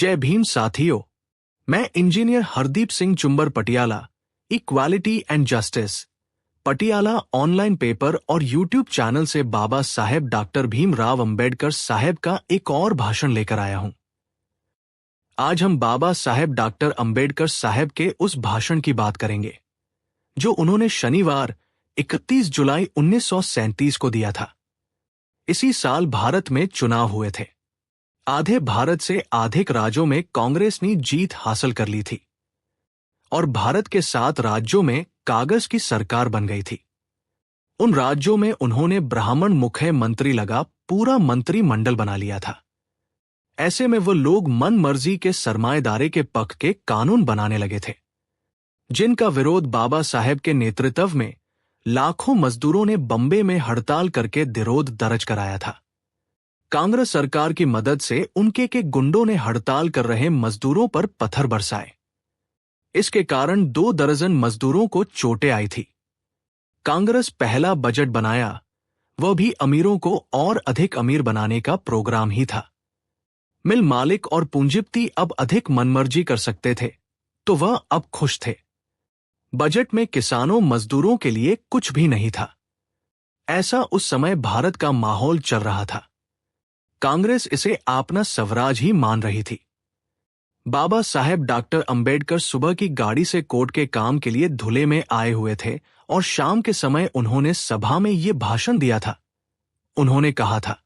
जय भीम साथियों, मैं engineer Hardeep Singh Chumber Patiala, equality and justice Patiala online paper और यूट्यूब चैनल से बाबा साहेब डॉक्टर भीमराव अंबेडकर साहेब का एक और भाषण लेकर आया हूं। आज हम बाबा साहेब डॉक्टर अंबेडकर साहेब के उस भाषण की बात करेंगे जो उन्होंने शनिवार 31 जुलाई 1937 को दिया था। इसी साल भारत में चुनाव हुए थे। आधे भारत से अधिक राज्यों में कांग्रेस ने जीत हासिल कर ली थी और भारत के 7 राज्यों में कागज की सरकार बन गई थी। उन राज्यों में उन्होंने ब्राह्मण मुख्य मंत्री लगा पूरा मंत्रिमंडल बना लिया था। ऐसे में वो लोग मन मर्जी के सरमाएदारी के पक्ष के कानून बनाने लगे थे, जिनका विरोध बाबा साहेब के नेतृत्व में लाखों मजदूरों ने बम्बे में हड़ताल करके विरोध दर्ज कराया था। कांग्रेस सरकार की मदद से उनके के गुंडों ने हड़ताल कर रहे मजदूरों पर पत्थर बरसाए। इसके कारण 2 दर्जन मजदूरों को चोटें आई थी। कांग्रेस पहला बजट बनाया, वह भी अमीरों को और अधिक अमीर बनाने का प्रोग्राम ही था। मिल मालिक और पूंजीपति अब अधिक मनमर्जी कर सकते थे, तो वह अब खुश थे। बजट में किसानों मजदूरों के लिए कुछ भी नहीं था। ऐसा उस समय भारत का माहौल चल रहा था। कांग्रेस इसे अपना स्वराज ही मान रही थी। बाबा साहेब डॉक्टर अंबेडकर सुबह की गाड़ी से कोर्ट के काम के लिए धुले में आए हुए थे और शाम के समय उन्होंने सभा में ये भाषण दिया था। उन्होंने कहा था,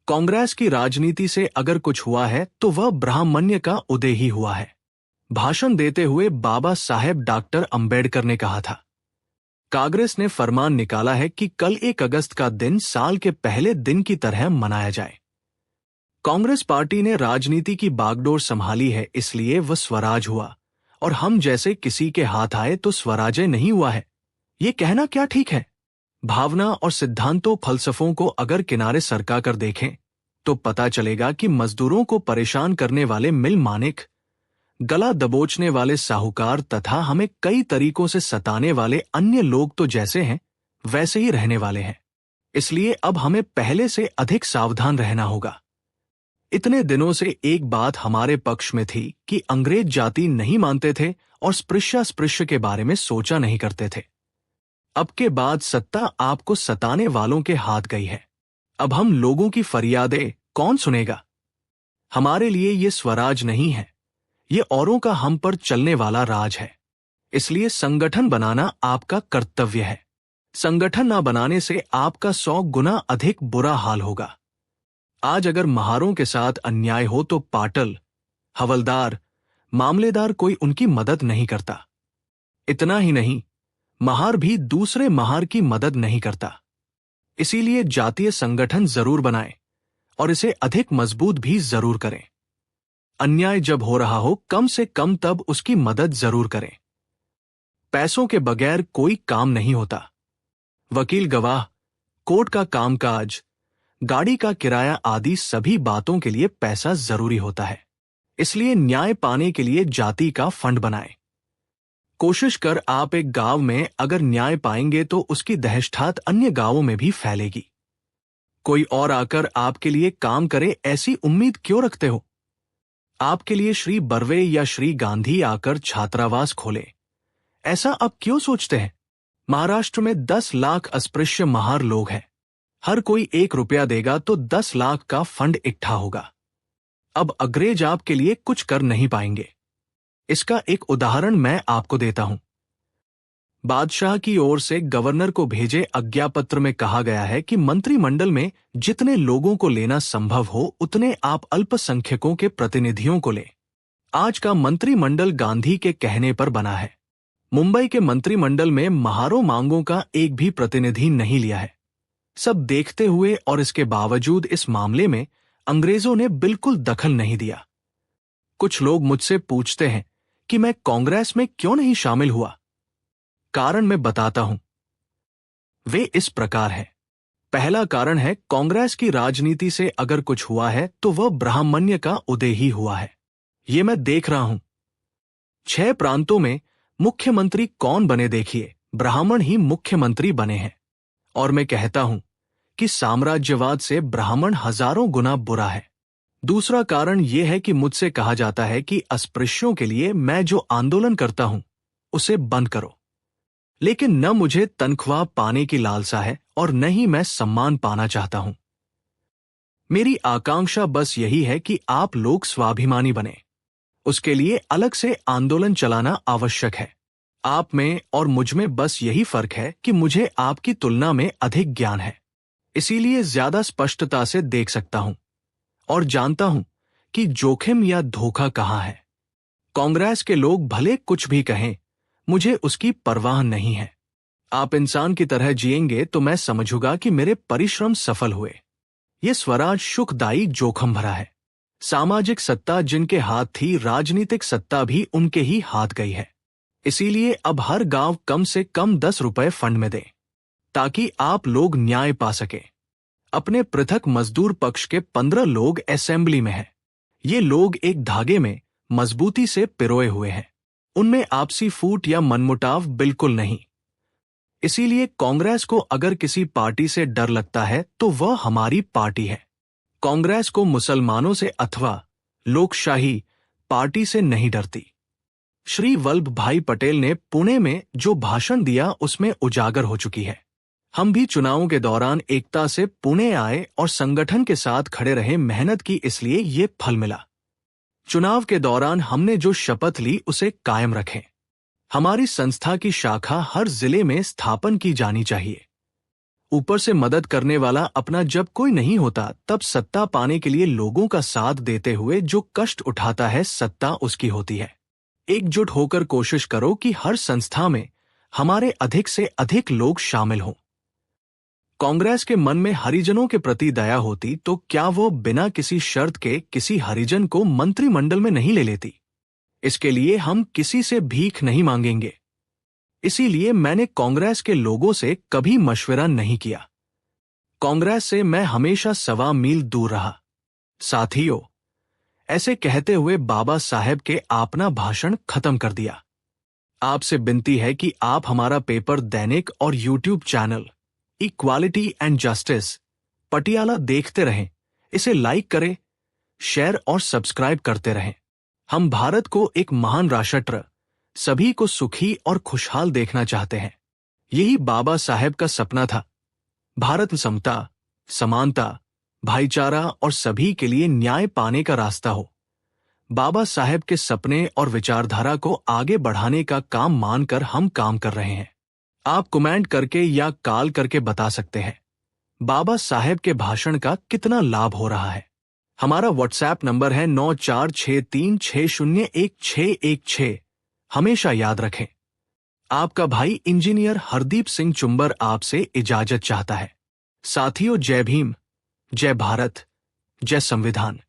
कांग्रेस की राजनीति से अगर कुछ हुआ है तो वह ब्राह्मण्य का उदय ही हुआ है। भाषण देते हुए बाबा साहेब डॉक्टर अंबेडकर ने कहा था, कांग्रेस ने फरमान निकाला है कि कल 1 अगस्त का दिन साल के पहले दिन की तरह मनाया जाए। कांग्रेस पार्टी ने राजनीति की बागडोर संभाली है, इसलिए वह स्वराज हुआ और हम जैसे किसी के हाथ आए तो स्वराज्य नहीं हुआ है। ये कहना क्या ठीक है? भावना और सिद्धांतों फलसफों को अगर किनारे सरका कर देखें तो पता चलेगा कि मजदूरों को परेशान करने वाले मिल मालिक, गला दबोचने वाले साहूकार तथा हमें कई तरीकों से सताने वाले अन्य लोग तो जैसे हैं वैसे ही रहने वाले हैं। इसलिए अब हमें पहले से अधिक सावधान रहना होगा। इतने दिनों से एक बात हमारे पक्ष में थी कि अंग्रेज जाति नहीं मानते थे और स्पृश्य के बारे में सोचा नहीं करते थे। अब के बाद सत्ता आपको सताने वालों के हाथ गई है। अब हम लोगों की फरियादें कौन सुनेगा? हमारे लिए ये स्वराज नहीं है, ये औरों का हम पर चलने वाला राज है। इसलिए संगठन बनाना आपका कर्तव्य है। संगठन ना बनाने से आपका 100 गुना अधिक बुरा हाल होगा। आज अगर महारों के साथ अन्याय हो तो पाटल, हवलदार, मामलेदार कोई उनकी मदद नहीं करता। इतना ही नहीं, महार भी दूसरे महार की मदद नहीं करता। इसीलिए जातीय संगठन जरूर बनाएं और इसे अधिक मजबूत भी जरूर करें। अन्याय जब हो रहा हो कम से कम तब उसकी मदद जरूर करें। पैसों के बगैर कोई काम नहीं होता। वकील, गवाह, कोर्ट का कामकाज, गाड़ी का किराया आदि सभी बातों के लिए पैसा जरूरी होता है। इसलिए न्याय पाने के लिए जाति का फंड बनाएं। कोशिश कर आप एक गांव में अगर न्याय पाएंगे तो उसकी दहशत अन्य गांवों में भी फैलेगी। कोई और आकर आपके लिए काम करे ऐसी उम्मीद क्यों रखते हो? आपके लिए श्री बर्वे या श्री गांधी आकर छात्रावास खोले, ऐसा आप क्यों सोचते हैं? महाराष्ट्र में 10 लाख अस्पृश्य महार लोग हैं। हर कोई 1 रुपया देगा तो 10 लाख का फंड इकट्ठा होगा। अब अंग्रेज आपके लिए कुछ कर नहीं पाएंगे। इसका एक उदाहरण मैं आपको देता हूं। बादशाह की ओर से गवर्नर को भेजे आज्ञापत्र में कहा गया है कि मंत्रिमंडल में जितने लोगों को लेना संभव हो उतने आप अल्पसंख्यकों के प्रतिनिधियों को लें। आज का मंत्रिमंडल गांधी के कहने पर बना है। मुंबई के मंत्रिमंडल में महारों मांगों का एक भी प्रतिनिधि नहीं लिया है। सब देखते हुए और इसके बावजूद इस मामले में अंग्रेजों ने बिल्कुल दखल नहीं दिया। कुछ लोग मुझसे पूछते हैं कि मैं कांग्रेस में क्यों नहीं शामिल हुआ। कारण मैं बताता हूं। वे इस प्रकार है। पहला कारण है, कांग्रेस की राजनीति से अगर कुछ हुआ है तो वह ब्राह्मण्य का उदय ही हुआ है। ये मैं देख रहा हूं। 6 प्रांतों में मुख्यमंत्री कौन बने देखिए, ब्राह्मण ही मुख्यमंत्री बने हैं। और मैं कहता हूं कि साम्राज्यवाद से ब्राह्मण हजारों गुना बुरा है। दूसरा कारण यह है कि मुझसे कहा जाता है कि अस्पृश्यों के लिए मैं जो आंदोलन करता हूं उसे बंद करो। लेकिन न मुझे तनख्वाह पाने की लालसा है और न ही मैं सम्मान पाना चाहता हूं। मेरी आकांक्षा बस यही है कि आप लोग स्वाभिमानी बने। उसके लिए अलग से आंदोलन चलाना आवश्यक है। आप में और मुझ में बस यही फर्क है कि मुझे आपकी तुलना में अधिक ज्ञान है, इसीलिए ज्यादा स्पष्टता से देख सकता हूं और जानता हूं कि जोखिम या धोखा कहां है। कांग्रेस के लोग भले कुछ भी कहें, मुझे उसकी परवाह नहीं है। आप इंसान की तरह जिएंगे तो मैं समझूंगा कि मेरे परिश्रम सफल हुए। ये स्वराज सुखदायी जोखिम भरा है। सामाजिक सत्ता जिनके हाथ थी, राजनीतिक सत्ता भी उनके ही हाथ गई है। इसीलिए अब हर गांव कम से कम 10 रुपए फंड में दे, ताकि आप लोग न्याय पा सके। अपने पृथक मजदूर पक्ष के 15 लोग असेंबली में हैं। ये लोग एक धागे में मजबूती से पिरोए हुए हैं। उनमें आपसी फूट या मनमुटाव बिल्कुल नहीं। इसीलिए कांग्रेस को अगर किसी पार्टी से डर लगता है तो वह हमारी पार्टी है। कांग्रेस को मुसलमानों से अथवा लोकशाही पार्टी से नहीं डरती। श्री वल्लभ भाई पटेल ने पुणे में जो भाषण दिया उसमें उजागर हो चुकी है। हम भी चुनावों के दौरान एकता से पुणे आए और संगठन के साथ खड़े रहे, मेहनत की, इसलिए ये फल मिला। चुनाव के दौरान हमने जो शपथ ली उसे कायम रखें। हमारी संस्था की शाखा हर जिले में स्थापन की जानी चाहिए। ऊपर से मदद करने वाला अपना जब कोई नहीं होता, तब सत्ता पाने के लिए लोगों का साथ देते हुए जो कष्ट उठाता है, सत्ता उसकी होती है। एकजुट होकर कोशिश करो कि हर संस्था में हमारे अधिक से अधिक लोग शामिल हों। कांग्रेस के मन में हरिजनों के प्रति दया होती तो क्या वो बिना किसी शर्त के किसी हरिजन को मंत्रिमंडल में नहीं ले लेती? इसके लिए हम किसी से भीख नहीं मांगेंगे। इसीलिए मैंने कांग्रेस के लोगों से कभी मशवरा नहीं किया। कांग्रेस से मैं हमेशा 1.25 मील दूर रहा। साथियों, ऐसे कहते हुए बाबा साहेब के अपना भाषण खत्म कर दिया। आपसे विनती है कि आप हमारा पेपर दैनिक और YouTube channel equality and justice Patiala देखते रहें। इसे लाइक करें, शेयर और सब्सक्राइब करते रहें। हम भारत को एक महान राष्ट्र, सभी को सुखी और खुशहाल देखना चाहते हैं। यही बाबा साहेब का सपना था। भारत समता, समानता, भाईचारा और सभी के लिए न्याय पाने का रास्ता हो। बाबा साहेब के सपने और विचारधारा को आगे बढ़ाने का काम मानकर हम काम कर रहे हैं। आप कमेंट करके या कॉल करके बता सकते हैं बाबा साहेब के भाषण का कितना लाभ हो रहा है। हमारा व्हाट्सएप नंबर है 9463601616। हमेशा याद रखें। आपका भाई इंजीनियर हरदीप सिंह चुंबर आपसे इजाजत चाहता है। साथियों, जय भीम, जय भारत, जय संविधान।